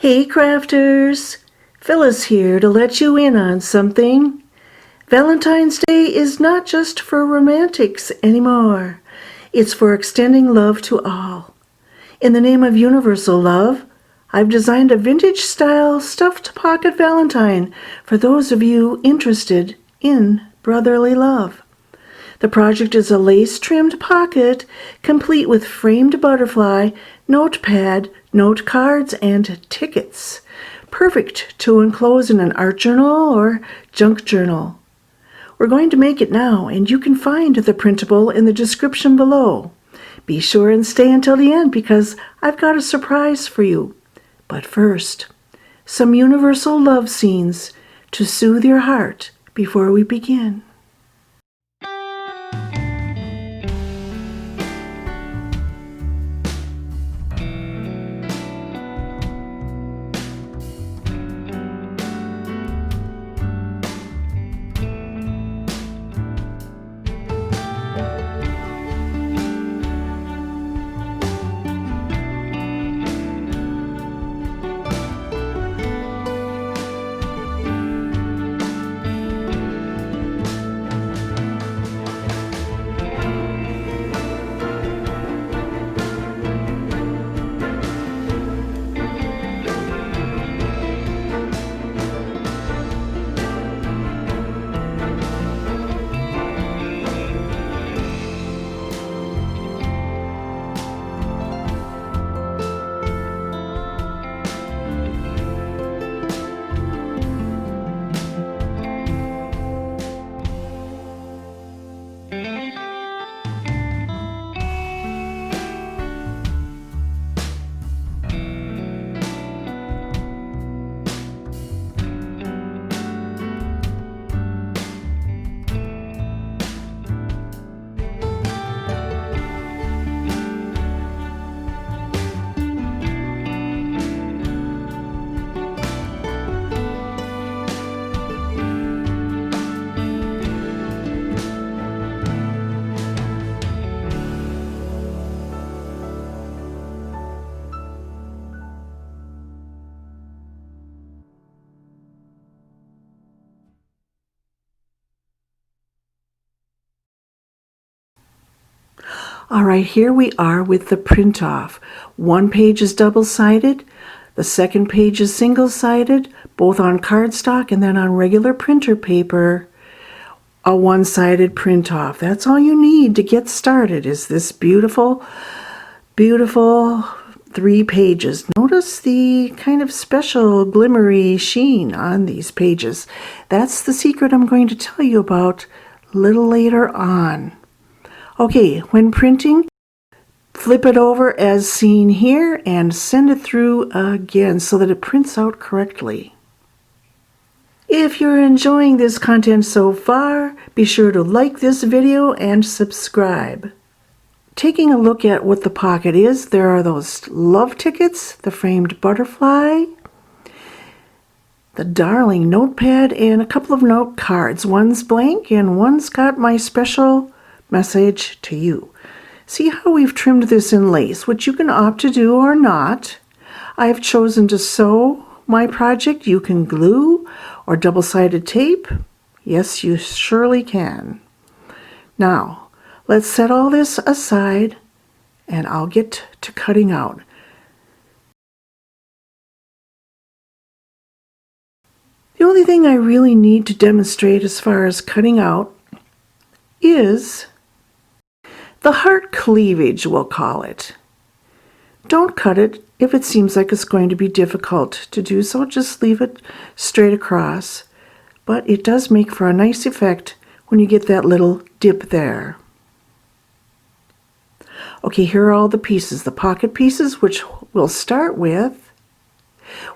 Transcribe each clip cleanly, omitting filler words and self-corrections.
Hey crafters, Phyllis here to let you in on something. Valentine's Day is not just for romantics anymore. It's for extending love to all. In the name of universal love, I've designed a vintage-style stuffed pocket Valentine for those of you interested in brotherly love. The project is a lace-trimmed pocket, complete with framed butterfly, notepad, note cards, and tickets. Perfect to enclose in an art journal or junk journal. We're going to make it now, and you can find the printable in the description below. Be sure and stay until the end because I've got a surprise for you. But first, some universal love scenes to soothe your heart before we begin. All right, here we are with the print off. One page is double-sided, the second page is single-sided, both on cardstock and then on regular printer paper, a one-sided print off. That's all you need to get started is this beautiful, beautiful 3 pages. Notice the kind of special glimmery sheen on these pages. That's the secret I'm going to tell you about a little later on. Okay, when printing, flip it over as seen here and send it through again so that it prints out correctly. If you're enjoying this content so far, be sure to like this video and subscribe. Taking a look at what the pocket is, there are those love tickets, the framed butterfly, the darling notepad, and a couple of note cards. One's blank and one's got my special message to you. See how we've trimmed this in lace, which you can opt to do or not. I have chosen to sew my project. You can glue or double-sided tape. Yes, you surely can. Now, let's set all this aside and I'll get to cutting out. The only thing I really need to demonstrate as far as cutting out is the heart cleavage, we'll call it. Don't cut it if it seems like it's going to be difficult to do so. Just leave it straight across. But it does make for a nice effect when you get that little dip there. Okay, here are all the pieces, the pocket pieces, which we'll start with.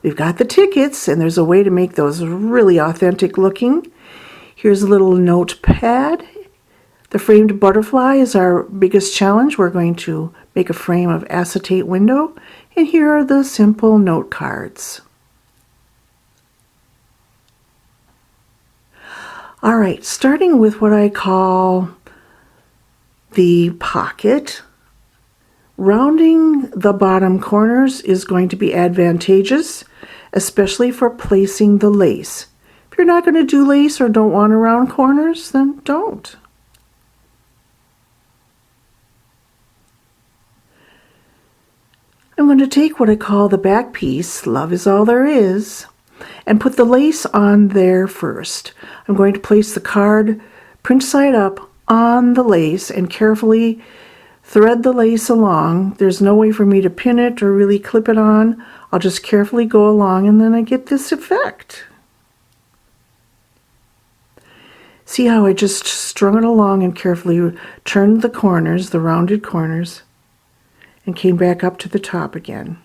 We've got the tickets, and there's a way to make those really authentic looking. Here's a little notepad. The framed butterfly is our biggest challenge. We're going to make a frame of acetate window, and here are the simple note cards. All right, starting with what I call the pocket, rounding the bottom corners is going to be advantageous. especially for placing the lace. If you're not going to do lace or don't want to round corners, then don't. I'm going to take what I call the back piece, Love Is All There Is, and put the lace on there first. I'm going to place the card print side up on the lace and carefully thread the lace along. There's no way for me to pin it or really clip it on. I'll just carefully go along and then I get this effect. See how I just strung it along and carefully turned the corners, the rounded corners, and came back up to the top again.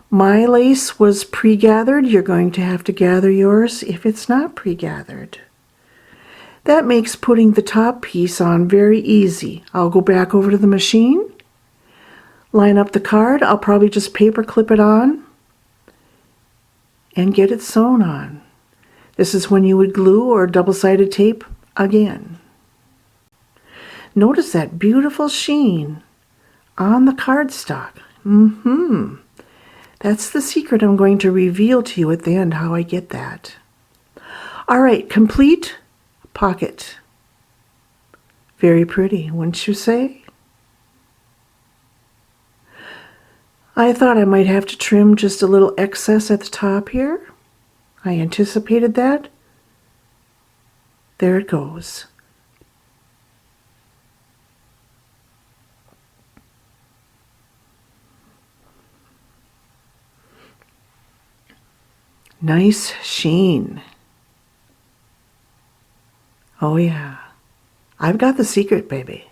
My lace was pre-gathered. You're going to have to gather yours if it's not pre-gathered. That makes putting the top piece on very easy. I'll go back over to the machine, line up the card. I'll probably just paper clip it on and get it sewn on. This is when you would glue or double-sided tape again. Notice that beautiful sheen on the cardstock. That's the secret I'm going to reveal to you at the end, how I get that. All right, complete pocket. Very pretty, wouldn't you say? I thought I might have to trim just a little excess at the top here. I anticipated that. There it goes. Nice sheen. Oh yeah, I've got the secret, baby.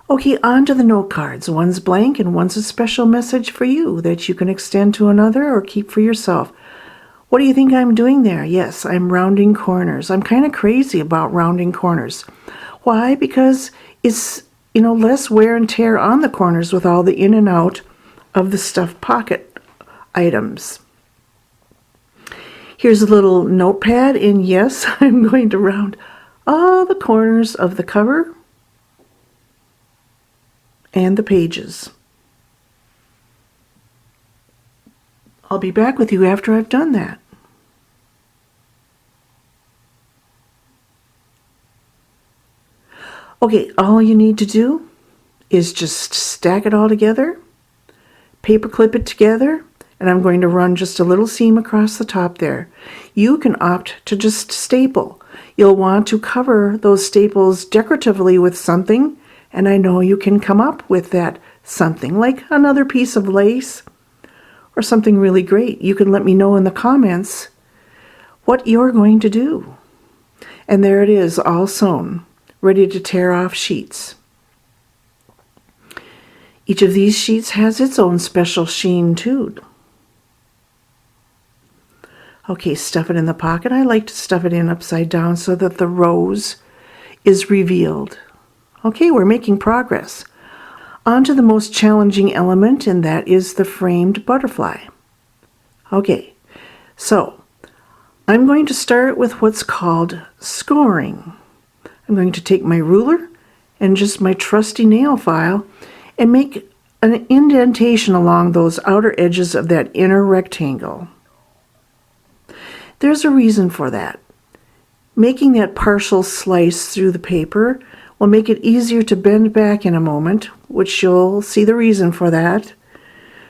Okay, on to the note cards. One's blank and one's a special message for you that you can extend to another or keep for yourself. What do you think I'm doing there? Yes, I'm rounding corners. I'm kind of crazy about rounding corners. Why? Because it's, less wear and tear on the corners with all the in and out of the stuffed pocket items. Here's a little notepad, and yes, I'm going to round all the corners of the cover and the pages. I'll be back with you after I've done that. Okay, all you need to do is just stack it all together, paper clip it together, and I'm going to run just a little seam across the top there. You can opt to just staple. You'll want to cover those staples decoratively with something, and I know you can come up with that something, like another piece of lace or something really great. You can let me know in the comments what you're going to do. And there it is, all sewn, ready to tear off sheets. Each of these sheets has its own special sheen too. Okay, stuff it in the pocket. I like to stuff it in upside down so that the rose is revealed. Okay, we're making progress. On to the most challenging element, and that is the framed butterfly. Okay, so I'm going to start with what's called scoring. I'm going to take my ruler and just my trusty nail file and make an indentation along those outer edges of that inner rectangle. There's a reason for that. Making that partial slice through the paper will make it easier to bend back in a moment, which you'll see the reason for that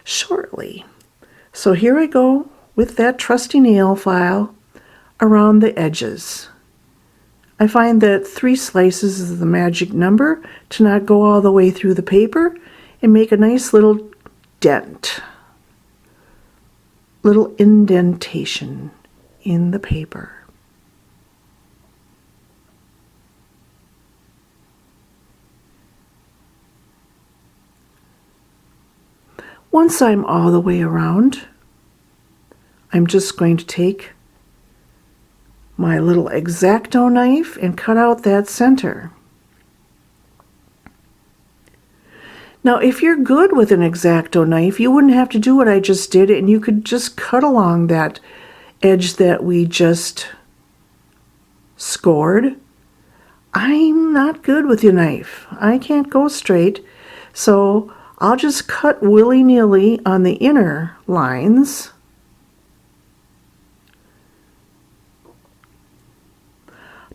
shortly. So here I go with that trusty nail file around the edges. I find that 3 slices is the magic number to not go all the way through the paper and make a nice little dent, little indentation in the paper. Once I'm all the way around, I'm just going to take my little X-Acto knife and cut out that center. Now, if you're good with an X-Acto knife, you wouldn't have to do what I just did, and you could just cut along that edge that we just scored. I'm not good with your knife. I can't go straight. So I'll just cut willy-nilly on the inner lines.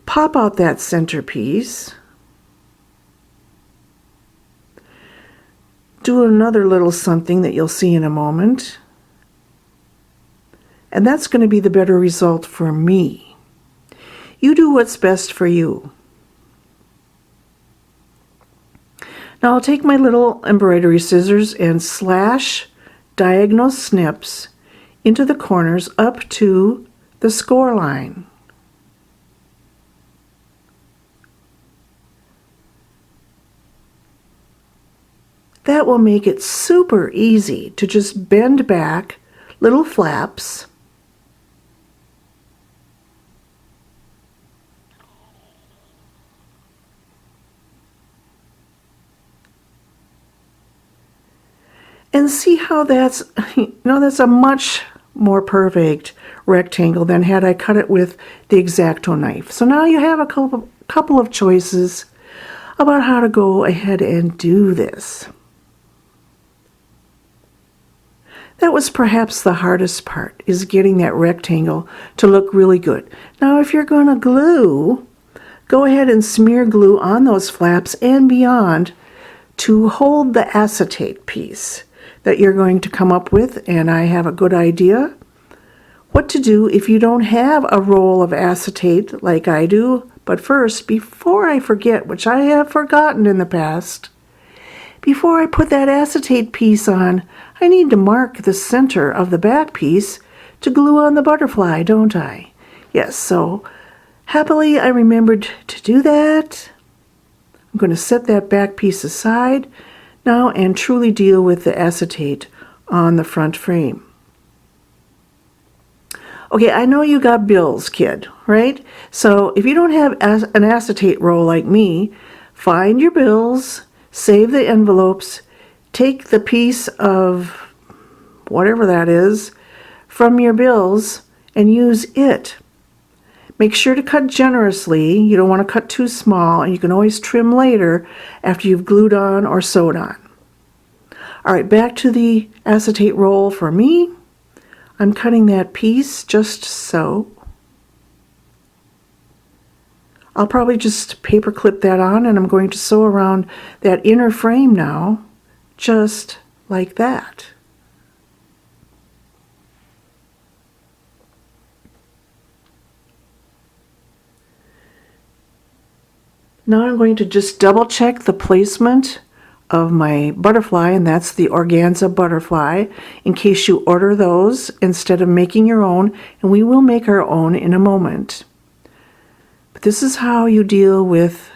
Pop out that center piece. Do another little something that you'll see in a moment. And that's going to be the better result for me. You do what's best for you. Now I'll take my little embroidery scissors and slash diagonal snips into the corners up to the score line. That will make it super easy to just bend back little flaps and see how that's, that's a much more perfect rectangle than had I cut it with the X-Acto knife. So now you have a couple of choices about how to go ahead and do this. That was perhaps the hardest part, is getting that rectangle to look really good. Now if you're going to glue, go ahead and smear glue on those flaps and beyond to hold the acetate piece that you're going to come up with. And I have a good idea what to do if you don't have a roll of acetate like I do. But first, before I forget, which I have forgotten in the past, before I put that acetate piece on, I need to mark the center of the back piece to glue on the butterfly, don't I? Yes, so happily I remembered to do that. I'm going to set that back piece aside now and truly deal with the acetate on the front frame. Okay, I know you got bills, kid, right? So if you don't have an acetate roll like me, find your bills, save the envelopes, take the piece of whatever that is from your bills and use it. Make sure to cut generously. You don't want to cut too small, and you can always trim later after you've glued on or sewed on. All right, back to the acetate roll for me. I'm cutting that piece just so. I'll probably just paper clip that on, and I'm going to sew around that inner frame now, just like that. Now I'm going to just double check the placement of my butterfly, and that's the organza butterfly, in case you order those instead of making your own, and we will make our own in a moment. But this is how you deal with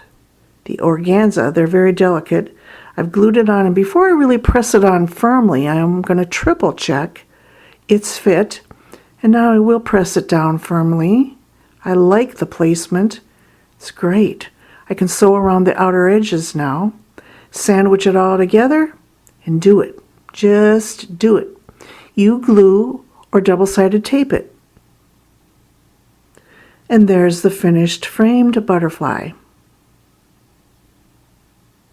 the organza. They're very delicate. I've glued it on, and before I really press it on firmly, I'm going to triple check its fit, and now I will press it down firmly. I like the placement. It's great. I can sew around the outer edges now. Sandwich it all together and do it. Just do it. You glue or double-sided tape it. And there's the finished framed butterfly.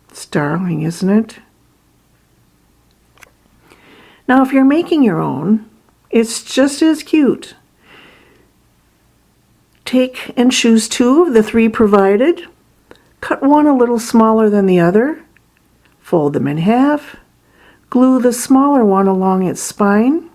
It's darling, isn't it? Now if you're making your own, it's just as cute. Take and choose 2 of the 3 provided. Cut one a little smaller than the other. Fold them in half. Glue the smaller one along its spine.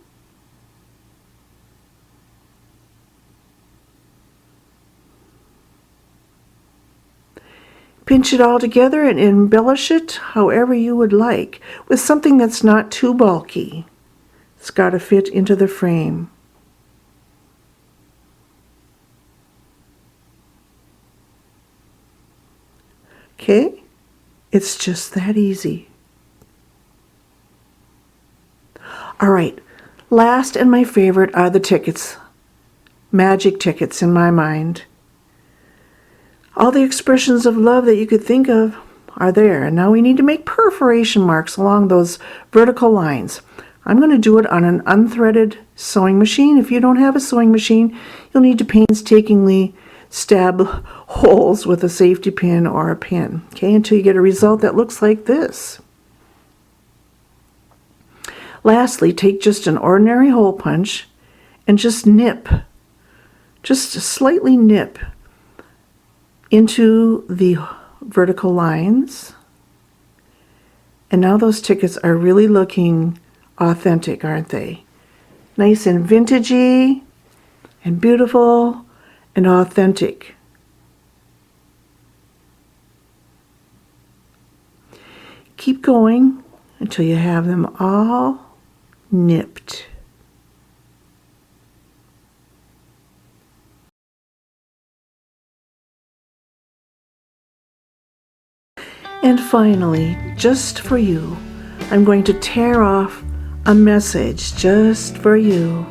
Pinch it all together and embellish it however you would like, with something that's not too bulky. It's got to fit into the frame. Okay? It's just that easy. All right, last and my favorite are the tickets. Magic tickets in my mind. All the expressions of love that you could think of are there. And now we need to make perforation marks along those vertical lines. I'm going to do it on an unthreaded sewing machine. If you don't have a sewing machine, you'll need to painstakingly stab holes with a safety pin or a pin, okay, until you get a result that looks like this. Lastly, take just an ordinary hole punch and just nip, just slightly nip into the vertical lines. And now those tickets are really looking authentic, aren't they? Nice and vintagey and beautiful and authentic. Keep going until you have them all nipped. And finally, just for you, I'm going to tear off a message just for you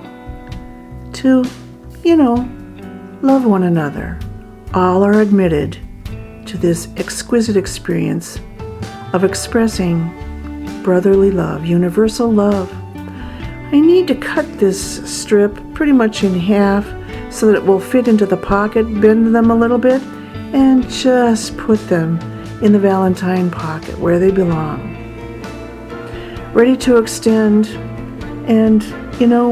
to, love one another. All are admitted to this exquisite experience of expressing brotherly love, universal love. I need to cut this strip pretty much in half so that it will fit into the pocket, bend them a little bit, and just put them in the Valentine pocket where they belong. Ready to extend, and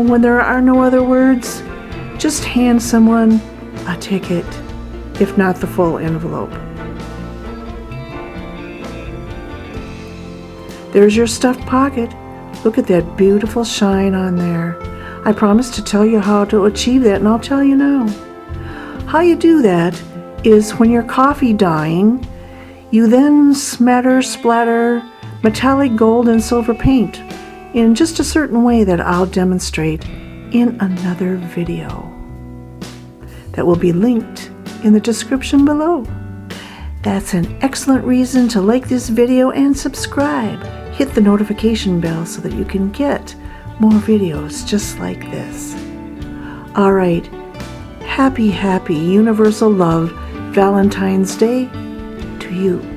when there are no other words, just hand someone a ticket, if not the full envelope. There's your stuffed pocket. Look at that beautiful shine on there. I promised to tell you how to achieve that, and I'll tell you now. How you do that is when you're coffee dyeing, you then splatter metallic gold and silver paint in just a certain way that I'll demonstrate in another video that will be linked in the description below. That's an excellent reason to like this video and subscribe. Hit the notification bell so that you can get more videos just like this. All right, happy, universal love Valentine's Day to you.